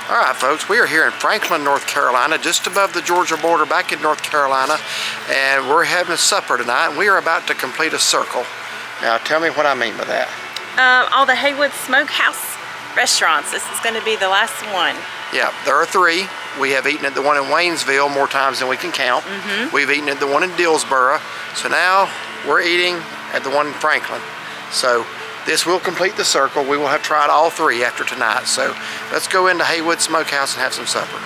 All right, folks, we are here in Franklin, North Carolina, just above the Georgia border, back in North Carolina, and we're having a supper tonight, and we are about to complete a circle. Now, tell me what I mean by that. All the Haywood Smokehouse restaurants. This is going to be the last one. Yeah, there are 3. We have eaten at the one in Waynesville more times than we can count. We've eaten at the one in Dillsboro, so now we're eating at the one in Franklin. So this will complete the circle. We will have tried all 3 after tonight. So let's go into Haywood Smokehouse and have some supper.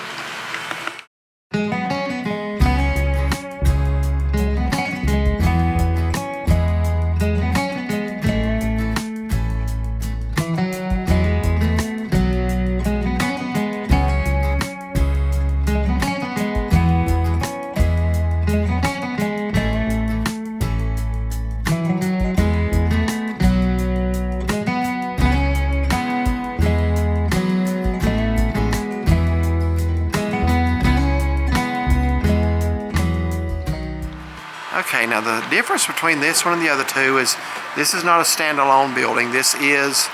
Okay, now the difference between this one and the other 2 is this is not a standalone building. This is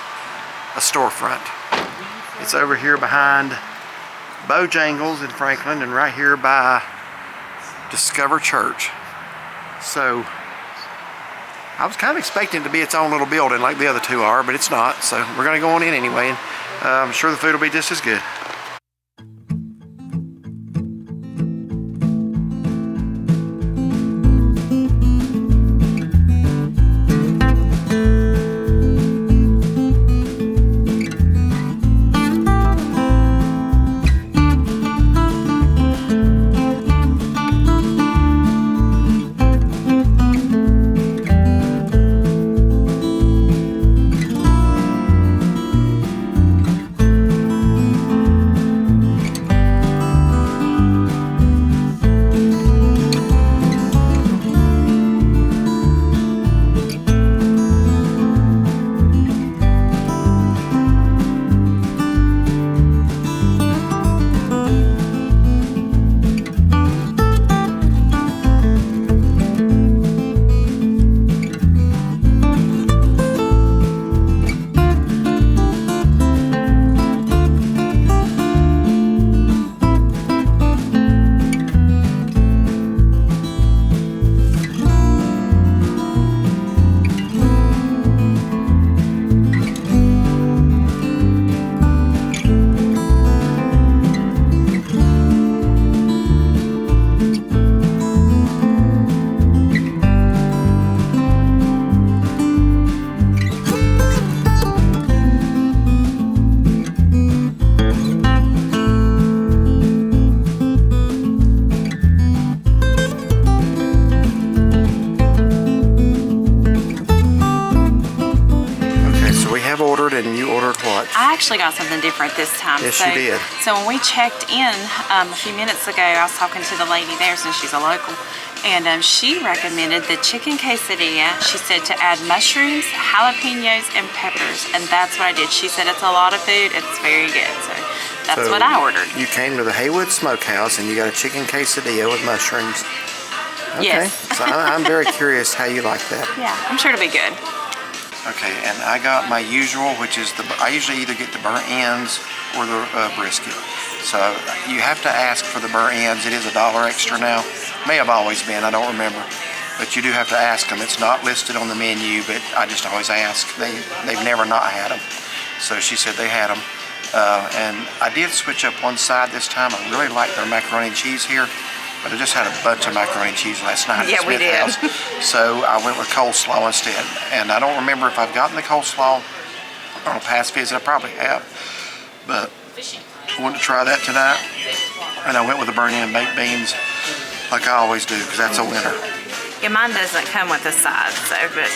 a storefront. It's over here behind Bojangles in Franklin and right here by Discover Church. So I was kind of expecting it to be its own little building like the other 2 are, but it's not. So we're going to go on in anyway, and I'm sure the food will be just as good. And you ordered what? I actually got something different this time. Yes, you did. So when we checked in a few minutes ago, I was talking to the lady there since she's a local, and she recommended the chicken quesadilla. She said to add mushrooms, jalapenos, and peppers, and that's what I did. She said it's a lot of food. It's very good. So that's what I ordered. You came to the Haywood Smokehouse and you got a chicken quesadilla with mushrooms. Okay. Yes. So I'm very curious how you like that. Yeah, I'm sure it'll be good. Okay, and I got my usual, which is I usually either get the burnt ends or the brisket. So you have to ask for the burnt ends. It is $1 extra now. May have always been, I don't remember. But you do have to ask them. It's not listed on the menu, but I just always ask. They've never not had them. So she said they had them. And I did switch up one side this time. I really like their macaroni and cheese here. But I just had a bunch of macaroni and cheese last night at Smith House. So I went with coleslaw instead. And I don't remember if I've gotten the coleslaw on a past visit. I probably have. But I wanted to try that tonight. And I went with the burnt end baked beans like I always do, because that's a winner. Yeah, mine doesn't come with a side, so, but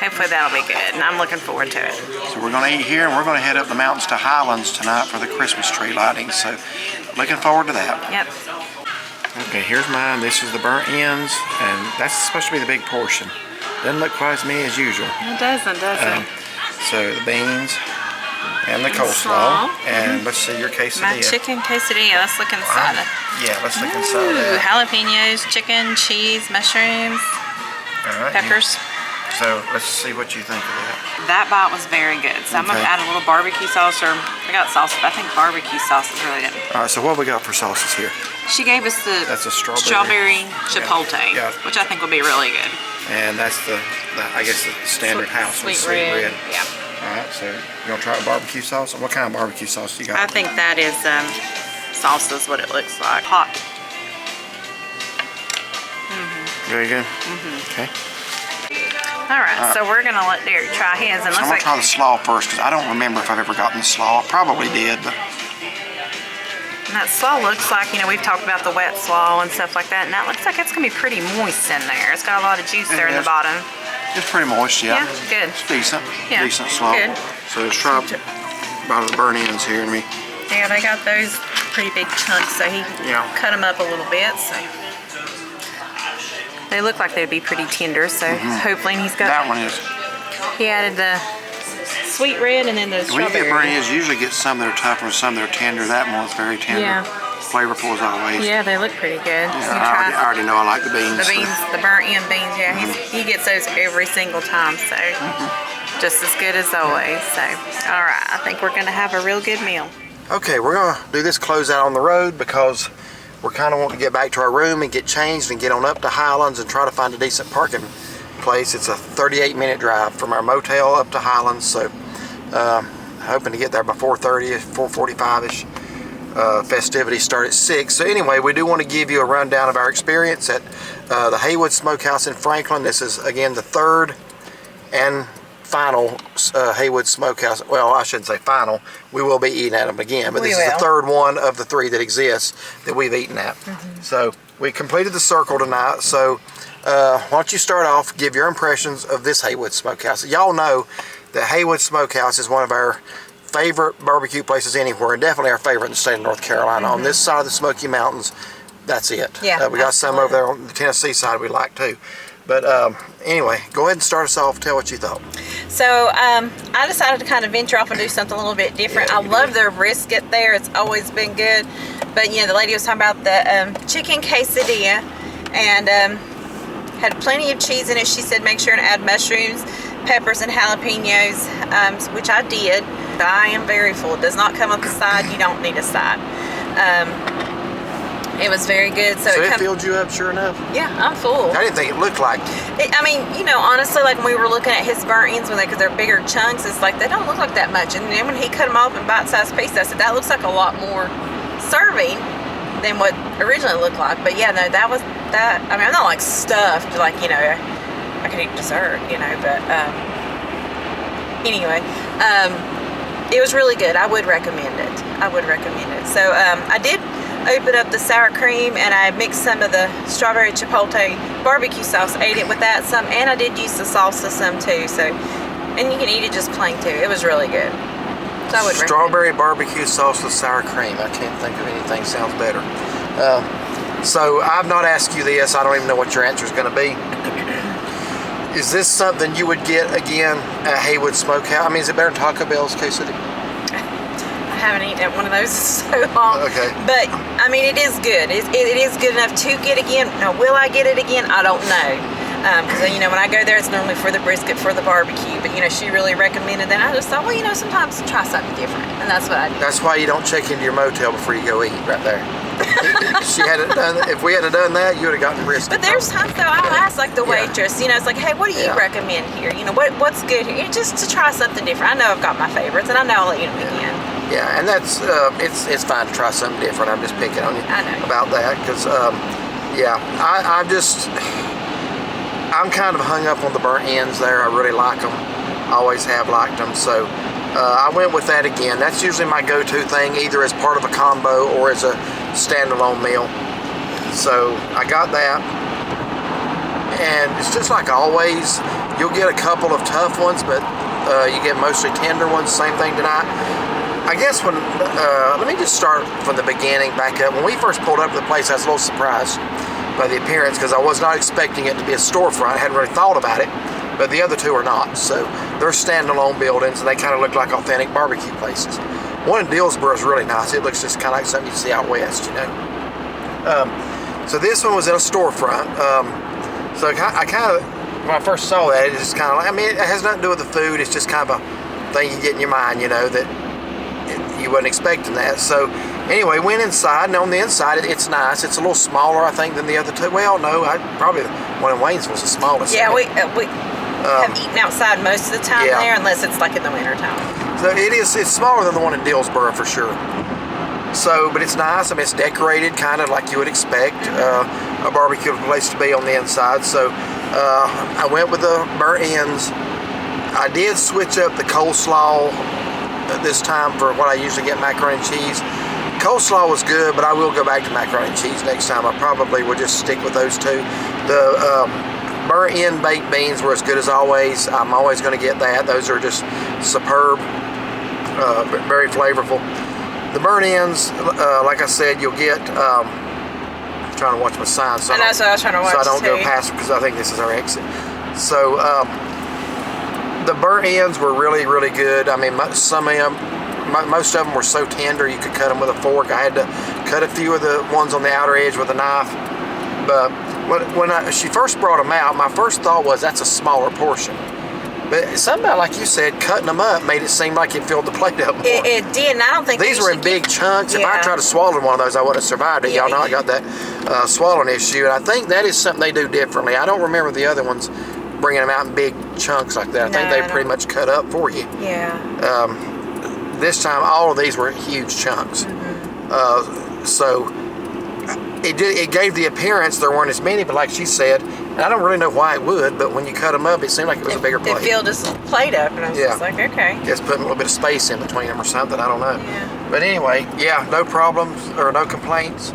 hopefully that'll be good. And I'm looking forward to it. So we're going to eat here, and we're going to head up the mountains to Highlands tonight for the Christmas tree lighting. So looking forward to that. Yep. Okay, here's mine. This is the burnt ends, and that's supposed to be the big portion. Doesn't look quite as me as usual. It doesn't, does it? So the beans and the coleslaw, and let's see your quesadilla. My chicken quesadilla. Let's look inside it. Yeah, let's look inside that. Jalapenos, chicken, cheese, mushrooms, All right, peppers. So let's see what you think of that. That bite was very good. So I'm gonna add a little barbecue sauce, or I got sauce, but I think barbecue sauce is really good. All right, so what we got for sauces here? She gave us the That's a strawberry chipotle, Yeah. which I think will be really good. And that's the I guess the standard house with Sweet red. Yeah. All right, so you gonna try a barbecue sauce? What kind of barbecue sauce you got? I think that is salsa is what it looks like. Hot. Very good. Okay. All right, so we're gonna let Derek try his, and So I'm looks gonna try like the slaw first because I don't remember if I've ever gotten the slaw. Probably did, but and that slaw looks like, you know, we've talked about the wet slaw and stuff like that, and that looks like it's gonna be pretty moist in there. It's got a lot of juice there in the is. bottom. it's pretty moist. Yeah. Yeah, good. It's decent. Yeah, Decent slaw. good. So let's try about the burn ends here in me. Yeah, they got those pretty big chunks, so he Yeah. cut them up a little bit. So they look like they'd be pretty tender. So hopefully, and he's got That one is. He added the sweet red and then the When you get strawberry. burn ends, you usually get some that are tougher and some that are tender. That one's very tender. Yeah. Flavorful as always. Yeah, they look pretty good. Yeah, You I try already know I like the beans. the so- beans, the burnt end beans. Yeah, he gets those every single time. So just as good as always. So all right, I think we're gonna have a real good meal. Okay, we're gonna do this closeout on the road because we're kind of wanting to get back to our room and get changed and get on up to Highlands and try to find a decent parking place. It's a 38-minute drive from our motel up to Highlands, so hoping to get there by 4:30, 4:45ish. Festivities start at 6. So anyway, we do want to give you a rundown of our experience at the Haywood Smokehouse in Franklin. This is again the third and final Haywood Smokehouse. Well, I shouldn't say final. We will be eating at them again, but this is the third one of the 3 that exists that we've eaten at. So we completed the circle tonight. So why don't you start off, give your impressions of this Haywood Smokehouse. Y'all know that Haywood Smokehouse is one of our favorite barbecue places anywhere, and definitely our favorite in the state of North Carolina. On this side of the Smoky Mountains, that's it. Yeah, we got some over there on the Tennessee side we like too. But anyway, go ahead and start us off. Tell what you thought. So I decided to kind of venture off and do something a little bit different. Yeah, I love their brisket there. It's always been good. But, you know, the lady was talking about the chicken quesadilla and had plenty of cheese in it. She said make sure to add mushrooms, peppers, and jalapenos, which I did. I am very full. It does not come with a side. You don't need a side. It was very good. So it filled you up, sure enough? Yeah, I'm full. I didn't think it looked like I mean, you know, honestly, like when we were looking at his burnt ends, because they're bigger chunks, it's like they don't look like that much. And then when he cut them off in bite-sized pieces, I said that looks like a lot more serving than what originally looked like. But yeah, no, that was that. I mean, I'm not like stuffed, like, you know, I could eat dessert, you know, but anyway, it was really good. I would recommend it. I would recommend it. So I did open up the sour cream and I mixed some of the strawberry chipotle barbecue sauce, ate it with that some, and I did use the salsa some too. So, and you can eat it just plain too. It was really good. So I would strawberry barbecue sauce with sour cream. I can't think of anything sounds better. So I've not asked you this. I don't even know what your answer is going to be. Is this something you would get again at Haywood Smokehouse? I mean, is it better than Taco Bell's quesadilla? I haven't eaten at one of those in so long. Okay. But, I mean, it is good. It is good enough to get again. Now, will I get it again? I don't know. Because, you know, when I go there, it's normally for the brisket, for the barbecue. But, you know, she really recommended that. I just thought, well, you know, sometimes try something different. And that's what I did. That's why you don't check into your motel before you go eat, right there. If we had done that, you would have gotten brisket. But there's times, though, I'll ask, like, the waitress, you know, it's like, hey, what do you recommend here? You know, what's good here? Just to try something different. I know I've got my favorites, and I know I'll eat them again. Yeah, and that's, it's fine to try something different. I'm just picking on you about that, because, I'm kind of hung up on the burnt ends there. I really like them. Always have liked them, so I went with that again. That's usually my go-to thing, either as part of a combo or as a standalone meal. So I got that, and it's just like always. You'll get a couple of tough ones, but you get mostly tender ones. Same thing tonight. I guess when, let me just start from the beginning, back up. When we first pulled up to the place, I was a little surprised by the appearance because I was not expecting it to be a storefront. I hadn't really thought about it, but the other two are not. So they're standalone buildings, and they kind of look like authentic barbecue places. One in Dillsboro is really nice. It looks just kind of like something you see out west, you know. So this one was in a storefront. So I kind of when I first saw that, it's just kind of like, I mean, it has nothing to do with the food. It's just kind of a thing you get in your mind, you know, that you wasn't expecting that. So anyway, went inside, and on the inside, it's nice. It's a little smaller, I think, than the other two. Well, no, probably the one in Waynesville is the smallest. Yeah, we have eaten outside most of the time there, unless it's like in the wintertime. So it's smaller than the one in Dillsboro for sure. So, but it's nice. I mean, it's decorated kind of like you would expect a barbecue place to be on the inside. So I went with the burnt ends. I did switch up the coleslaw this time for what I usually get, macaroni and cheese. Coleslaw was good, but I will go back to macaroni and cheese next time. I probably will just stick with those two. The burnt end baked beans were as good as always. I'm always going to get that. Those are just superb, very flavorful. The burnt ends, like I said, you'll get. I'm trying to watch my sign, so that's what I was trying to watch. So I don't go past, because I think this is our exit. So the burnt ends were really, really good. I mean, some of them, most of them were so tender you could cut them with a fork. I had to cut a few of the ones on the outer edge with a knife. But when she first brought them out, my first thought was that's a smaller portion. But somehow, like you said, cutting them up made it seem like it filled the plate up more. It did, and I don't think these were in big chunks. Yeah. If I tried to swallow one of those, I wouldn't have survived it. Y'all know I got that swallowing issue, and I think that is something they do differently. I don't remember the other ones bringing them out in big chunks like that. I think they pretty much cut up for you. Yeah. This time, all of these were huge chunks. So it gave the appearance there weren't as many, but like she said, and I don't really know why it would, but when you cut them up, it seemed like it was a bigger plate. It filled his plate up, and I was just like, okay. Just putting a little bit of space in between them or something, I don't know. Yeah. But anyway, yeah, no problems or no complaints.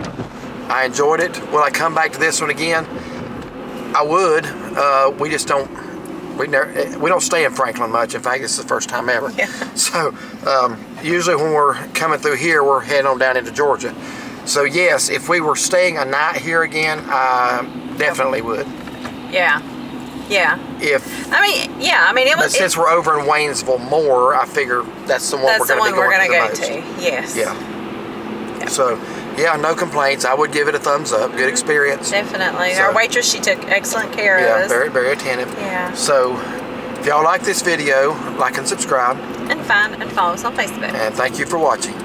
I enjoyed it. Will I come back to this one again? I would. We just don't. We don't stay in Franklin much. In fact, this is the first time ever. Yeah. So usually when we're coming through here, we're heading on down into Georgia. So yes, if we were staying a night here again, I definitely would. Yeah. Yeah. It was. But since we're over in Waynesville more, I figure that's the one we're going to go to. Yes. Yeah. So, yeah, no complaints. I would give it a thumbs up. Good experience. Definitely. So, our waitress, she took excellent care of us. Yeah, very, very attentive. Yeah. So, if y'all like this video, like and subscribe. And find and follow us on Facebook. And thank you for watching.